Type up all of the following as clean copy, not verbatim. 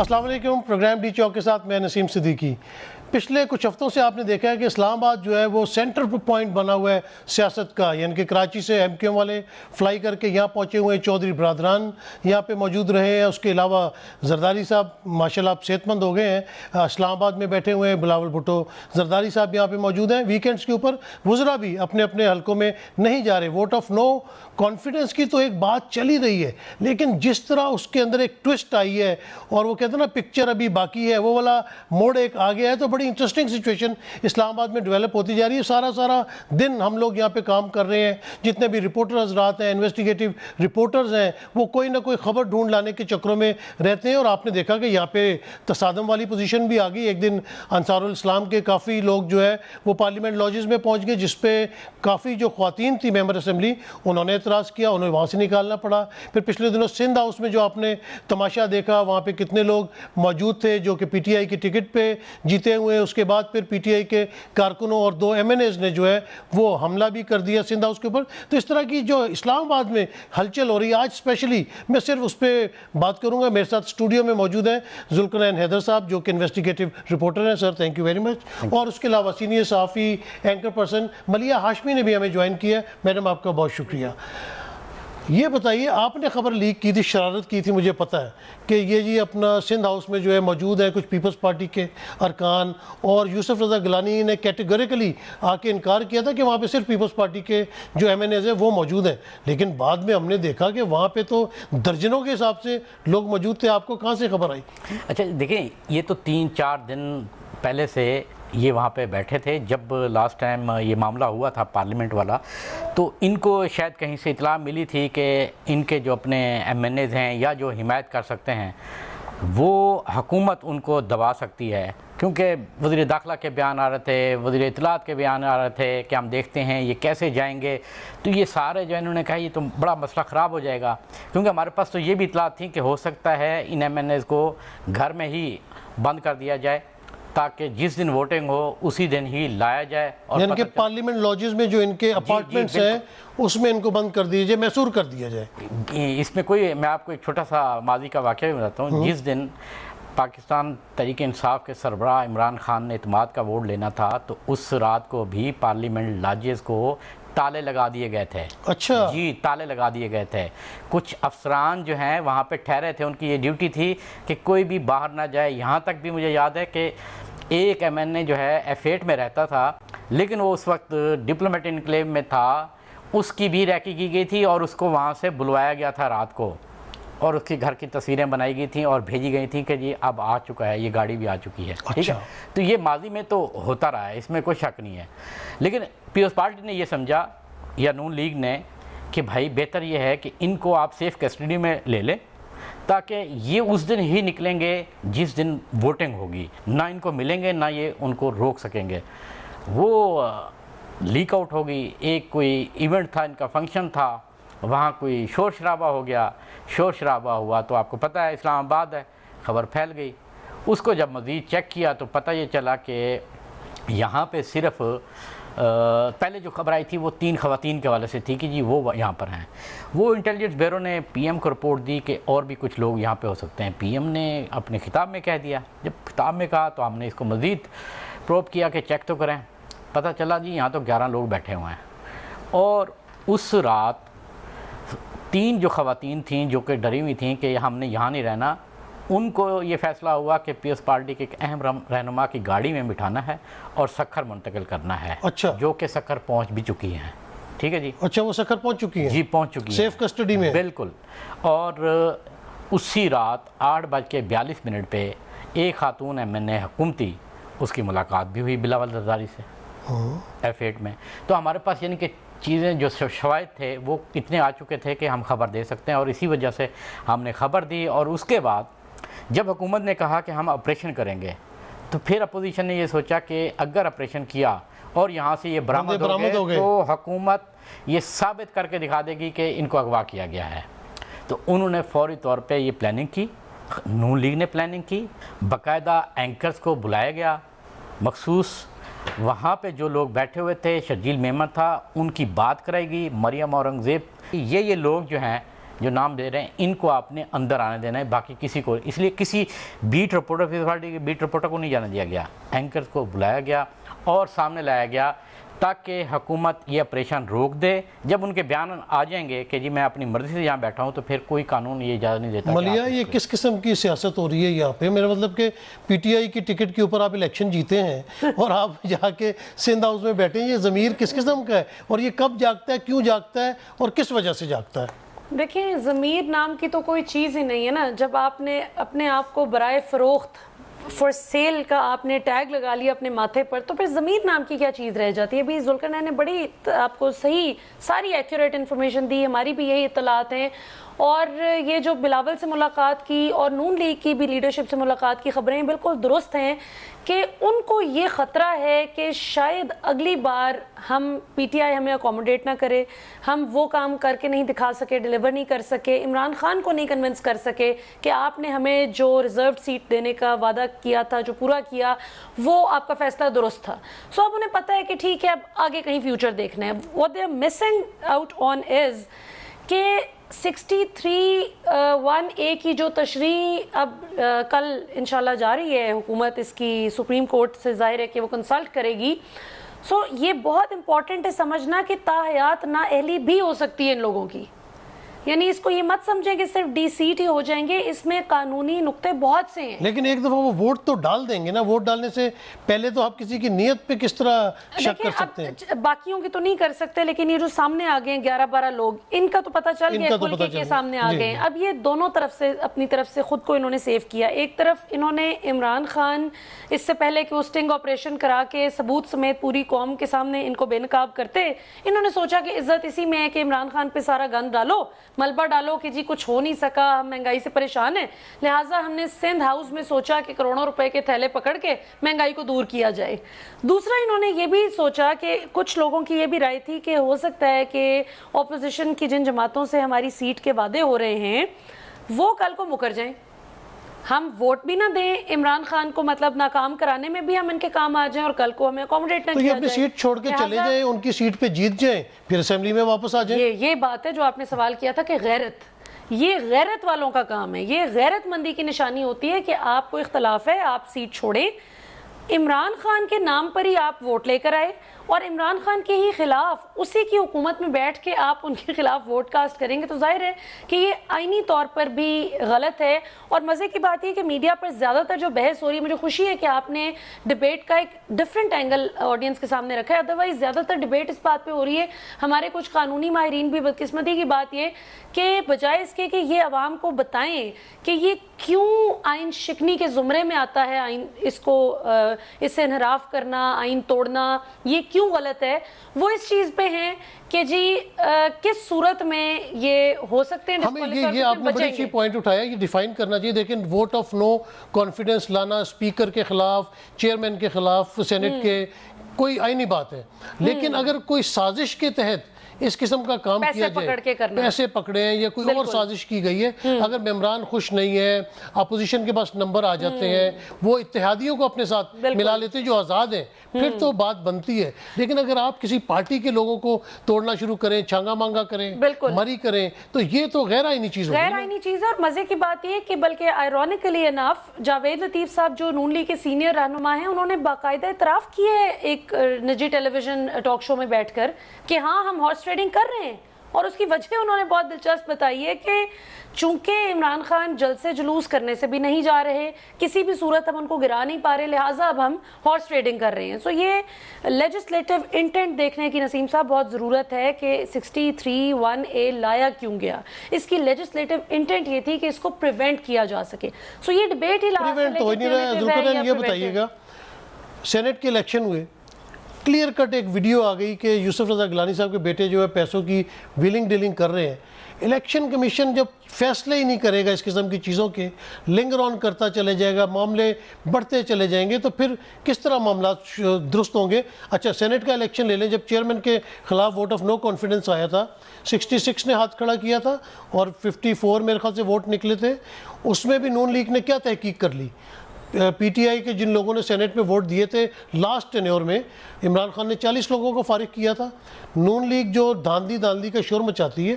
السلام علیکم. Programme D چوک کے ساتھ میں نسیم صدیقی. پچھلے کچھ ہفتوں سے آپ نے دیکھا ہے کہ اسلام آباد جو ہے وہ سینٹر پوائنٹ بنا ہوا ہے سیاست کا. یعنی کہ کراچی سے ایم کیو ایم والے فلائی کر کے یہاں پہنچے ہوئے ہیں, چودھری برادران یہاں پہ موجود رہے ہیں. اس کے علاوہ زرداری صاحب ماشاءاللہ آپ صحت مند ہو گئے ہیں, اسلام آباد میں بیٹھے ہوئے ہیں. بلاول بھٹو زرداری صاحب یہاں پہ موجود ہیں. ویکینڈز کے اوپر وزراء بھی اپنے اپنے حلقوں میں نہیں جا رہے. ووٹ آف نو کانفیڈنس کی تو ایک بات چل ہی رہی ہے, لیکن جس طرح اس کے اندر ایک ٹوسٹ آئی ہے اور وہ کہتے ہیں نا پکچر ابھی باقی ہے, وہ والا موڑ ایک آ گیا ہے, تو بڑی انٹرسٹنگ سچویشن اسلام آباد میں ڈیولپ ہوتی جا رہی ہے. سارا دن ہم لوگ یہاں پہ کام کر رہے ہیں, جتنے بھی رپورٹر حضرات ہیں, انویسٹیگیٹو رپورٹرز ہیں, وہ کوئی نہ کوئی خبر ڈھونڈ لانے کے چکروں میں رہتے ہیں. اور آپ نے دیکھا کہ یہاں پہ تصادم والی پوزیشن بھی آ گئی. ایک دن انصار الاسلام کے کافی لوگ جو ہے وہ پارلیمنٹ لاجز میں پہنچ گئے, جس پہ کافی جو خواتین تھی ممبر اسمبلی انہوں نے اعتراض کیا, انہیں وہاں سے نکالنا پڑا. پھر پچھلے دنوں سندھ ہاؤس میں جو آپ نے تماشا دیکھا, وہاں پہ کتنے لوگ موجود تھے جو کہ پی ٹی آئی کی ٹکٹ پہ جیتے ہوئے. اس کے بعد پھر پی ٹی آئی کے کارکنوں اور 2 ایم این ایز نے جو ہے وہ حملہ بھی کر دیا سندھ ہاؤس کے اوپر. تو اس طرح کی جو اسلام آباد میں ہلچل ہو رہی ہے آج اسپیشلی, میں صرف اس پہ بات کروں گا. میرے ساتھ اسٹوڈیو میں موجود ہیں ذوالقرنین حیدر صاحب جو کہ انویسٹیگیٹو رپورٹر ہیں. Sir thank you very much. اور اس کے علاوہ سینئر صحافی اینکر پرسن ملیہ ہاشمی نے بھی ہمیں جوائن کیا ہے. میڈم آپ کا بہت شکریہ. یہ بتائیے, آپ نے خبر لیک کی تھی, شرارت کی تھی, مجھے پتہ ہے کہ یہ جی اپنا سندھ ہاؤس میں جو ہے موجود ہے کچھ پیپلز پارٹی کے ارکان, اور یوسف رضا گیلانی نے کیٹیگوریکلی آ کے انکار کیا تھا کہ وہاں پہ صرف پیپلز پارٹی کے جو ایم این ایز ہیں وہ موجود ہیں. لیکن بعد میں ہم نے دیکھا کہ وہاں پہ تو درجنوں کے حساب سے لوگ موجود تھے. آپ کو کہاں سے خبر آئی؟ اچھا دیکھیں, یہ تو 3-4 دن پہلے سے یہ وہاں پہ بیٹھے تھے. جب لاسٹ ٹائم یہ معاملہ ہوا تھا پارلیمنٹ والا, تو ان کو شاید کہیں سے اطلاع ملی تھی کہ ان کے جو اپنے ایم این ایز ہیں یا جو حمایت کر سکتے ہیں وہ حکومت ان کو دبا سکتی ہے. کیونکہ وزیر داخلہ کے بیان آ رہے تھے, وزیر اطلاعات کے بیان آ رہے تھے کہ ہم دیکھتے ہیں یہ کیسے جائیں گے. تو یہ سارے جو انہوں نے کہا یہ تو بڑا مسئلہ خراب ہو جائے گا, کیونکہ ہمارے پاس تو یہ بھی اطلاعات تھیں کہ ہو سکتا ہے ان ایم این ایز کو گھر میں ہی بند کر دیا جائے تاکہ جس دن ووٹنگ ہو اسی دن ہی لایا جائے. اور یعنی کہ پارلیمنٹ لاجز میں جو ان کے اپارٹمنٹس ہیں اس میں ان کو بند کر دیا جائے, محصور کر دیا جائے. اس میں کوئی, میں آپ کو ایک چھوٹا سا ماضی کا واقعہ بھی بتاتا ہوں. جس دن پاکستان تحریک انصاف کے سربراہ عمران خان نے اعتماد کا ووٹ لینا تھا, تو اس رات کو بھی پارلیمنٹ لاجز کو تالے لگا دیے گئے تھے. اچھا جی, تالے لگا دیے گئے تھے. کچھ افسران جو ہیں وہاں پہ ٹھہرے تھے, ان کی یہ ڈیوٹی تھی کہ کوئی بھی باہر نہ جائے. یہاں تک بھی مجھے یاد ہے کہ ایک ایم این اے جو ہے F8 میں رہتا تھا, لیکن وہ اس وقت ڈپلومیٹ انکلیو میں تھا, اس کی بھی ریکی کی گئی تھی اور اس کو وہاں سے بلوایا گیا تھا رات کو, اور اس کے گھر کی تصویریں بنائی گئی تھیں اور بھیجی گئی تھیں کہ یہ اب آ چکا ہے, یہ گاڑی بھی آ چکی ہے. ٹھیک ہے, تو یہ ماضی میں تو ہوتا رہا ہے, اس میں کوئی شک نہیں ہے. لیکن پیپلز پارٹی نے یہ سمجھا, یا نون لیگ نے, کہ بھائی بہتر یہ ہے کہ ان کو آپ سیف کسٹڈی میں لے لیں تاکہ یہ اس دن ہی نکلیں گے جس دن ووٹنگ ہوگی, نہ ان کو ملیں گے نہ یہ ان کو روک سکیں گے. وہ لیک آؤٹ ہوگی. ایک کوئی ایونٹ تھا, ان کا فنکشن تھا, وہاں کوئی شور شرابہ ہو گیا. شور شرابہ ہوا تو آپ کو پتہ ہے اسلام آباد ہے, خبر پھیل گئی. اس کو جب مزید چیک کیا تو پتہ یہ چلا کہ یہاں پہ صرف پہلے جو خبر آئی تھی وہ 3 خواتین کے حوالے سے تھی کہ جی وہ یہاں پر ہیں. وہ انٹیلیجنس بیورو نے پی ایم کو رپورٹ دی کہ اور بھی کچھ لوگ یہاں پہ ہو سکتے ہیں. پی ایم نے اپنے خطاب میں کہہ دیا. جب خطاب میں کہا تو ہم نے اس کو مزید پروب کیا کہ چیک تو کریں. پتہ چلا جی یہاں تو 11 لوگ بیٹھے ہوئے ہیں. اور اس رات 3 جو خواتین تھیں جو کہ ڈری ہوئی تھیں کہ ہم نے یہاں نہیں رہنا, ان کو یہ فیصلہ ہوا کہ پیپلز پارٹی کے ایک اہم رہنما کی گاڑی میں بٹھانا ہے اور سکھر منتقل کرنا ہے. اچھا, جو کہ سکھر پہنچ بھی چکی ہیں. ٹھیک ہے جی. اچھا, وہ سکھر پہنچ چکی ہیں؟ جی پہنچ چکی ہیں, سیف کسٹڈی میں. بالکل. اور اسی رات 8:42 پہ ایک خاتون ایم این اے حکومتی, اس کی ملاقات بھی ہوئی بلاول زرداری سے F8 میں. تو ہمارے پاس یعنی کہ چیزیں جو شواہد تھے وہ اتنے آ چکے تھے کہ ہم خبر دے سکتے ہیں, اور اسی وجہ سے ہم نے خبر دی. اور اس کے بعد جب حکومت نے کہا کہ ہم آپریشن کریں گے, تو پھر اپوزیشن نے یہ سوچا کہ اگر آپریشن کیا اور یہاں سے یہ برآمد ہو گئے تو حکومت یہ ثابت کر کے دکھا دے گی کہ ان کو اغوا کیا گیا ہے. تو انہوں نے فوری طور پہ یہ پلاننگ کی, نون لیگ نے پلاننگ کی, باقاعدہ اینکرز کو بلایا گیا مخصوص. وہاں پہ جو لوگ بیٹھے ہوئے تھے, شرجیل میمن تھا, ان کی بات کرائی گئی, مریم اورنگزیب, یہ لوگ جو ہیں جو نام دے رہے ہیں ان کو آپ نے اندر آنے دینا ہے، باقی کسی کو، اس لیے کسی بیٹ رپورٹر پیپلز پارٹی کے بیٹ رپورٹر کو نہیں جانے دیا گیا، اینکرز کو بلایا گیا اور سامنے لایا گیا تاکہ حکومت یہ آپریشن روک دے۔ جب ان کے بیان آ جائیں گے کہ جی میں اپنی مرضی سے یہاں بیٹھا ہوں تو پھر کوئی قانون یہ اجازت نہیں دیتا۔ ملیح یہ کس قسم کی سیاست ہو رہی ہے یہاں پہ؟ میرا مطلب کہ پی ٹی آئی کی ٹکٹ کے اوپر آپ الیکشن جیتے ہیں اور آپ جا کے سندھ ہاؤس میں بیٹھے ہیں، یہ ضمیر کس قسم کا ہے اور یہ کب جاگتا ہے، کیوں جاگتا ہے اور کس وجہ سے جاگتا ہے؟ دیکھیں ضمیر نام کی تو کوئی چیز ہی نہیں ہے نا۔ جب آپ نے اپنے آپ کو برائے فروخت فور سیل کا آپ نے ٹیگ لگا لیا اپنے ماتھے پر، تو پھر ضمیر نام کی کیا چیز رہ جاتی ہے؟ ابھی ذوالقرنین نے بڑی آپ کو صحیح ساری ایکوریٹ انفارمیشن دی، ہماری بھی یہی اطلاعات ہیں، اور یہ جو بلاول سے ملاقات کی اور نون لیگ کی بھی لیڈرشپ سے ملاقات کی خبریں بالکل درست ہیں کہ ان کو یہ خطرہ ہے کہ شاید اگلی بار ہم پی ٹی آئی ہمیں اکوموڈیٹ نہ کرے، ہم وہ کام کر کے نہیں دکھا سکے، ڈیلیور نہیں کر سکے، عمران خان کو نہیں کنونس کر سکے کہ آپ نے ہمیں جو ریزروڈ سیٹ دینے کا وعدہ کیا تھا، جو پورا کیا، وہ آپ کا فیصلہ درست تھا۔ سو اب انہیں پتہ ہے کہ ٹھیک ہے اب آگے کہیں فیوچر دیکھنا ہے۔ what they are missing out on is کہ 63(1)(a) کی جو تشریح اب کل انشاءاللہ جا رہی ہے، حکومت اس کی سپریم کورٹ سے ظاہر ہے کہ وہ کنسلٹ کرے گی۔ سو یہ بہت امپورٹنٹ ہے سمجھنا کہ تاحیات نااہلی بھی ہو سکتی ہے ان لوگوں کی، یعنی اس کو یہ مت سمجھیں کہ صرف ڈی سیٹ ہی ہو جائیں گے، اس میں قانونی نقطے بہت سے ہیں۔ لیکن ایک دفعہ وہ ووٹ تو ڈال دیں گے نا، ووٹ ڈالنے سے پہلے تو آپ کسی کی نیت پہ کس طرح شک کر سکتے ہیں؟ باقیوں کی تو نہیں کر سکتے، لیکن یہ جو سامنے آ گئے ہیں 11-12 لوگ، ان کا تو پتہ چل گیا کھل کے سامنے آ گئے ہیں۔ اب یہ دونوں طرف سے اپنی طرف سے خود کو انہوں نے سیو کیا۔ ایک طرف انہوں نے عمران خان اس سے پہلے کہ وہ سٹنگ آپریشن کرا کے ثبوت سمیت پوری قوم کے سامنے ان کو بے نقاب کرتے، انہوں نے سوچا کہ عزت اسی میں ہے کہ عمران خان پہ سارا گند ڈالو، ملبہ ڈالو کہ جی کچھ ہو نہیں سکا، ہم مہنگائی سے پریشان ہیں، لہٰذا ہم نے سندھ ہاؤس میں سوچا کہ کروڑوں روپے کے تھیلے پکڑ کے مہنگائی کو دور کیا جائے۔ دوسرا انہوں نے یہ بھی سوچا کہ کچھ لوگوں کی یہ بھی رائے تھی کہ ہو سکتا ہے کہ اپوزیشن کی جن جماعتوں سے ہماری سیٹ کے وعدے ہو رہے ہیں وہ کل کو مکر جائیں، ہم ووٹ بھی نہ دیں عمران خان کو، مطلب ناکام کرانے میں بھی ہم ان کے کام آ جائیں اور کل کو ہمیں اکوموڈیٹ نہ تو یہ کیا اپنی جائے۔ سیٹ چھوڑ کے چلے جائیں، ان کی سیٹ پہ جیت جائیں، پھر اسمبلی میں واپس آ جائیں۔ یہ بات ہے جو آپ نے سوال کیا تھا کہ غیرت، یہ غیرت والوں کا کام ہے، یہ غیرت مندی کی نشانی ہوتی ہے کہ آپ کو اختلاف ہے، آپ سیٹ چھوڑیں، عمران خان کے نام پر ہی آپ ووٹ لے کر آئے اور عمران خان کے ہی خلاف اسی کی حکومت میں بیٹھ کے آپ ان کے خلاف ووٹ کاسٹ کریں گے، تو ظاہر ہے کہ یہ آئینی طور پر بھی غلط ہے۔ اور مزے کی بات یہ کہ میڈیا پر زیادہ تر جو بحث ہو رہی ہے، مجھے خوشی ہے کہ آپ نے ڈیبیٹ کا ایک ڈیفرنٹ اینگل آڈینس کے سامنے رکھا ہے، ادروائز زیادہ تر ڈیبیٹ اس بات پہ ہو رہی ہے، ہمارے کچھ قانونی ماہرین بھی، بدقسمتی کی بات یہ کہ بجائے اس کے کہ یہ عوام کو بتائیں کہ یہ کیوں آئین شکنی کے زمرے میں آتا ہے، آئین اس کو اس سے انحراف کرنا، آئین توڑنا، یہ کیوں غلط ہے، وہ اس چیز پہ ہیں کہ جی کس صورت میں یہ ہو سکتے ہیں۔ ہمیں یہ آپ نے بڑی اچھی پوائنٹ اٹھایا، یہ ڈیفائن کرنا چاہیے۔ دیکھیں ووٹ آف نو کانفیڈنس لانا اسپیکر کے خلاف، چیئرمین کے خلاف، سینٹ کے، کوئی آئینی بات ہے، لیکن اگر کوئی سازش کے تحت اس قسم کا کام کیا جائے، پیسے پکڑے ہیں یا کوئی اور سازش کی گئی ہے، اگر ممبران خوش نہیں ہے، اپوزیشن کے پاس نمبر آ جاتے ہیں، وہ اتحادیوں کو اپنے ساتھ ملا لیتے ہیں جو آزاد ہیں، پھر تو بات بنتی ہے۔ لیکن اگر آپ کسی پارٹی کے لوگوں کو توڑنا شروع کریں، چھانگا مانگا کریں، مری کریں، تو یہ تو غیر آئینی چیز ہوگی۔ غیر آئینی چیز ہے، اور مزے کی بات یہ کہ بلکہ آئرونیکلی انف جاوید لطیف صاحب جو نون لیگ کے سینئر رہنما ہیں، انہوں نے باقاعدہ اعتراف کیا ہے ایک نجی ٹیلی ویژن ٹاک شو میں بیٹھ کر کہ ہاں ہم ہارس ٹریڈنگ کر رہے ہیں، اور اس کی وجہ انہوں نے بہت دلچسپ بتائی ہے کہ چونکہ عمران خان جلسے جلوس کرنے سے بھی نہیں جا رہے، کسی بھی صورت ہم ان کو گرا نہیں پا رہے، لہٰذا اب ہم ہارس ٹریڈنگ کر رہے ہیں۔ سو یہ لیجسلیٹو انٹینٹ دیکھنے کی نسیم صاحب بہت ضرورت ہے کہ 63(1)(a) لایا کیوں گیا، اس کی لیجسلیٹو انٹینٹ یہ تھی کہ اس کو پریونٹ کیا جا سکے۔ سو یہ ڈیبیٹ ہی پریونٹ تو ہو نہیں رہا ہے۔ ذوالقرنین یہ بتائیے گا، سینٹ کے الیکشن ہوئے، کلیئر کٹ ایک ویڈیو آ گئی کہ یوسف رضا گیلانی صاحب کے بیٹے جو ہے پیسوں کی ویلنگ ڈیلنگ کر رہے ہیں۔ الیکشن کمیشن جب فیصلے ہی نہیں کرے گا اس قسم کی چیزوں کے، لنگر آن کرتا چلے جائے گا، معاملے بڑھتے چلے جائیں گے، تو پھر کس طرح معاملات درست ہوں گے؟ اچھا سینٹ کا الیکشن لے لیں، جب چیئرمین کے خلاف ووٹ آف نو کانفیڈنس آیا تھا، 66 نے ہاتھ کھڑا کیا تھا اور 54 میرے خیال سے ووٹ نکلے تھے، اس میں بھی نون لیگ نے کیا تحقیق کر لی؟ پی ٹی آئی کے جن لوگوں نے سینٹ میں ووٹ دیے تھے لاسٹ ٹینیور میں، عمران خان نے 40 لوگوں کو فارغ کیا تھا. نون لیگ جو دھاندلی کا شور مچاتی ہے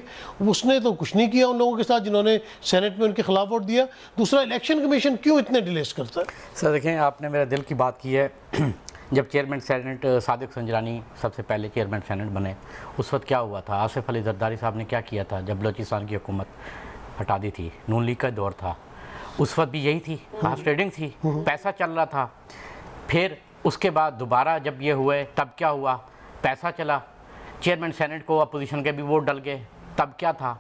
اس نے تو کچھ نہیں کیا ان لوگوں کے ساتھ جنہوں نے سینٹ میں ان کے خلاف ووٹ دیا. دوسرا، الیکشن کمیشن کیوں اتنے ڈیلیز کرتا ہے؟ سر دیکھیں، آپ نے میرے دل کی بات کی ہے. جب چیئرمین سینٹ صادق سنجرانی سب سے پہلے چیئرمین سینٹ بنے، اس وقت کیا ہوا تھا؟ آصف علی زرداری صاحب نے کیا کیا تھا جب بلوچستان کی حکومت ہٹا دی تھی؟ نون لیگ کا دور تھا، اس وقت بھی یہی تھی، ہارس ٹریڈنگ تھی، پیسہ چل رہا تھا. پھر اس کے بعد دوبارہ جب یہ ہوئے تب کیا ہوا؟ پیسہ چلا، چیئرمین سینٹ کو اپوزیشن کے بھی ووٹ ڈل گئے، تب کیا تھا؟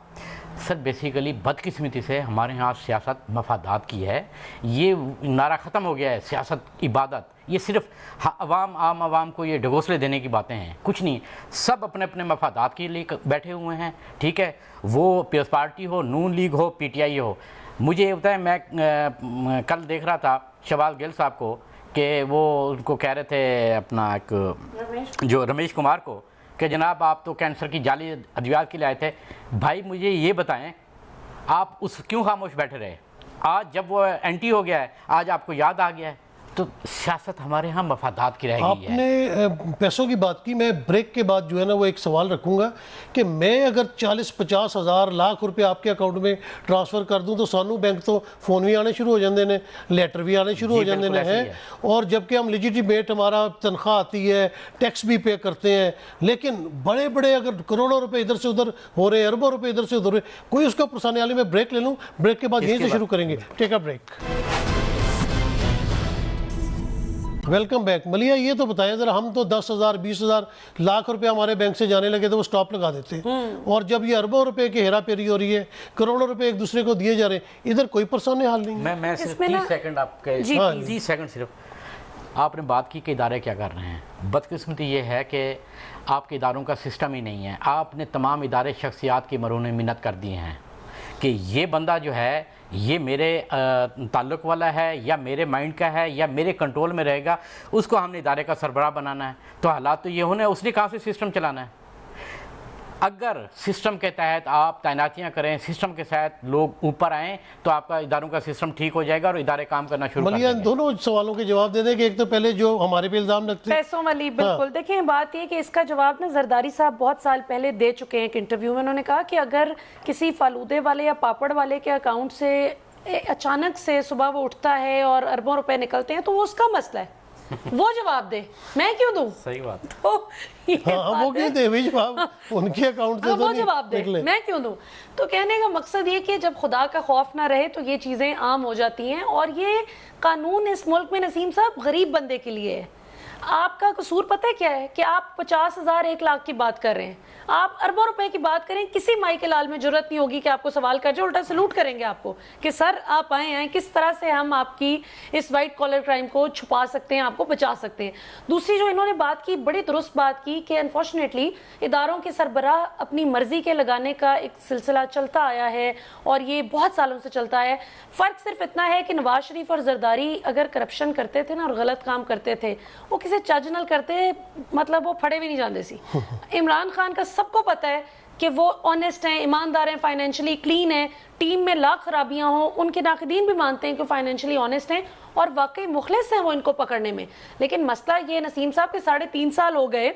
سر بیسیکلی بدقسمتی سے ہمارے ہاں سیاست مفادات کی ہے. یہ نعرہ ختم ہو گیا ہے سیاست عبادت. یہ صرف عام عوام کو یہ ڈگوسلے دینے کی باتیں ہیں، کچھ نہیں. سب اپنے اپنے مفادات کے لیے بیٹھے ہوئے ہیں، ٹھیک ہے؟ وہ پیپلز پارٹی ہو، نون لیگ ہو، پی ٹی آئی ہو. مجھے یہ بتائیں، میں کل دیکھ رہا تھا شہباز گل صاحب کو کہ وہ ان کو کہہ رہے تھے اپنا ایک جو رمیش کمار کو کہ جناب آپ تو کینسر کی جعلی ادویات کے لیے آئے تھے. بھائی مجھے یہ بتائیں، آپ اس کیوں خاموش بیٹھے رہے؟ آج جب وہ اینٹی ہو گیا ہے، آج آپ کو یاد آ گیا ہے. تو سیاست ہمارے ہاں مفادات کی رہ گئی ہے. آپ نے پیسوں کی بات کی. میں بریک کے بعد جو ہے نا وہ ایک سوال رکھوں گا کہ میں اگر 40-50 ہزار لاکھ روپے آپ کے اکاؤنٹ میں ٹرانسفر کر دوں تو سانو بینک تو فون بھی آنے شروع ہو جاندے نے، لیٹر بھی آنے شروع ہو جاندے نے ہیں. اور جبکہ ہم لیجیٹیمیٹ ہمارا تنخواہ آتی ہے، ٹیکس بھی پے کرتے ہیں، لیکن بڑے بڑے اگر کروڑوں روپے ادھر سے ادھر ہو رہے ہیں، اربوں روپے ادھر سے ادھر ہو رہے ہیں، کوئی اس کا پرسانے والی. میں بریک لے لوں، بریک کے بعد یہیں سے شروع کریں گے. Take a break. Welcome back. ملیہ یہ تو بتائیں ذرا، ہم تو 10,000 20,000 لاکھ روپے ہمارے بینک سے جانے لگے تو وہ سٹاپ لگا دیتے ہیں، اور جب یہ اربوں روپے کی ہیرا پھیری ہو رہی ہے، کروڑوں روپے ایک دوسرے کو دیے جا رہے ہیں، ادھر کوئی پرسانے حال نہیں ہے. میں صرف 30 سیکنڈ آپ کے 30 سیکنڈ صرف. آپ نے بات کی کہ ادارے کیا کر رہے ہیں. بدقسمتی یہ ہے کہ آپ کے اداروں کا سسٹم ہی نہیں ہے. آپ نے تمام ادارے شخصیات کی مرہون منت کر دیے ہیں کہ یہ بندہ جو ہے یہ میرے تعلق والا ہے یا میرے مائنڈ کا ہے یا میرے کنٹرول میں رہے گا، اس کو ہم نے ادارے کا سربراہ بنانا ہے. تو حالات تو یہ ہونے، اس نے کہاں سے سسٹم چلانا ہے؟ اگر سسٹم کے تحت آپ تعیناتیاں کریں، سسٹم کے تحت لوگ اوپر آئیں تو آپ کا اداروں کا سسٹم ٹھیک ہو جائے گا اور ادارے کام کرنا شروع کر دیں گے. ملیہ دونوں سوالوں کے جواب دے دیں کہ ایک تو پہلے جو ہمارے پہ الزام لگتے ہیں پیسوں والی. بالکل. دیکھیں بات یہ کہ اس کا جواب نا زرداری صاحب بہت سال پہلے دے چکے ہیں ایک انٹرویو میں. انہوں نے کہا کہ اگر کسی فالودے والے یا پاپڑ والے کے اکاؤنٹ سے اچانک سے صبح وہ اٹھتا ہے اور اربوں روپے نکلتے ہیں تو وہ اس کا مسئلہ ہے، وہ جواب دے، میں کیوں دوں؟ صحیح بات. وہ کیوں دے بھی جواب ان کے اکاؤنٹ سے وہ جواب دے، میں کیوں دوں؟ تو کہنے کا مقصد یہ کہ جب خدا کا خوف نہ رہے تو یہ چیزیں عام ہو جاتی ہیں. اور یہ قانون اس ملک میں نسیم صاحب غریب بندے کے لیے ہے. آپ کا قصور پتہ کیا ہے کہ آپ 50,000 1 لاکھ کی بات کر رہے ہیں، آپ اربوں روپے کی بات کریں. کسی مائی کے لال میں جرت نہیں ہوگی کہ آپ کو سوال کر جائے، الٹا سلوٹ کریں گے آپ کو کہ سر آپ آئے ہیں، کس طرح سے ہم آپ کی اس وائٹ کالر کرائم کو چھپا سکتے ہیں، آپ کو بچا سکتے ہیں. دوسری جو انہوں نے بات کی، بڑی درست بات کی کہ انفارچونیٹلی اداروں کے سربراہ اپنی مرضی کے لگانے کا ایک سلسلہ چلتا آیا ہے اور یہ بہت سالوں سے چلتا ہے. فرق صرف اتنا ہے کہ نواز شریف اور زرداری اگر کرپشن کرتے تھے نا اور غلط کام کرتے تھے، وہ کسی چج نال کرتے، مطلب وہ پھڑے بھی نہیں جاندے سی. عمران خان کا سب کو پتہ ہے کہ وہ آنیسٹ ہیں، ایماندار ہیں، فائنینشلی کلین ہیں. ٹیم میں لاکھ خرابیاں ہوں، ان کے ناقدین بھی مانتے ہیں کہ فائنینشلی آنیسٹ ہیں اور واقعی مخلص ہیں وہ ان کو پکڑنے میں. لیکن مسئلہ یہ نسیم صاحب کے 3.5 سال ہو گئے،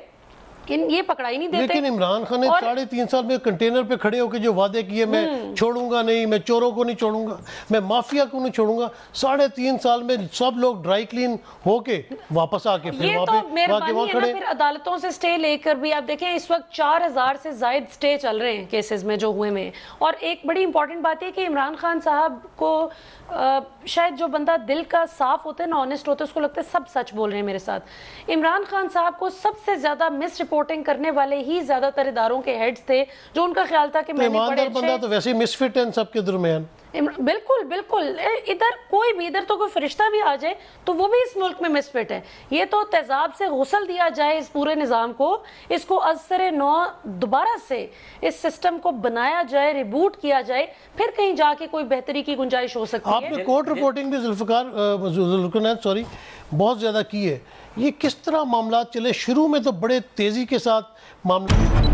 یہ پکڑائی نہیں دیتے. لیکن عمران خان نے 3.5 سال میں کنٹینر پہ کھڑے ہو کے جو وعدے کیے، میں چھوڑوں گا نہیں، میں چوروں کو نہیں چھوڑوں گا، میں مافیا کو نہیں چھوڑوں گا، 3.5 سال میں سب لوگ ڈرائی کلین ہو کے واپس آ کے پھر یہ تو وہاں مہربانی ہے کھڑے. نا. پھر عدالتوں سے سٹے لے کر بھی آپ دیکھیں اس وقت 4,000 سے زائد سٹے چل رہے ہیں کیسز میں جو ہوئے میں. اور ایک بڑی امپورٹنٹ بات ہے کہ عمران خان صاحب کو شاید جو بندہ دل کا صاف ہوتا ہے نا، آنیسٹ ہوتا ہے، اس کو لگتا ہے سب سچ بول رہے ہیں میرے ساتھ. عمران خان صاحب کو سب سے زیادہ مس رپورٹنگ کرنے والے ہی زیادہ تر اداروں کے ہیڈز تھے جو ان کا خیال تھا کہ میں نے بڑے بندہ تو ویسے ہی مس فٹ ہے سب کے درمیان. بالکل بالکل. ادھر کوئی بھی، ادھر تو کوئی فرشتہ بھی آ جائے تو وہ بھی اس ملک میں مس فٹ ہے. یہ تو تیزاب سے غسل دیا جائے اس پورے نظام کو، اس کو از سر نو دوبارہ سے اس سسٹم کو بنایا جائے، ریبوٹ کیا جائے، پھر کہیں جا کے کوئی بہتری کی گنجائش ہو سکتی ہے. آپ نے کورٹ رپورٹنگ بھی ذوالفقار بہت زیادہ کی ہے. یہ کس طرح معاملات چلے؟ شروع میں تو بڑے تیزی کے ساتھ معاملات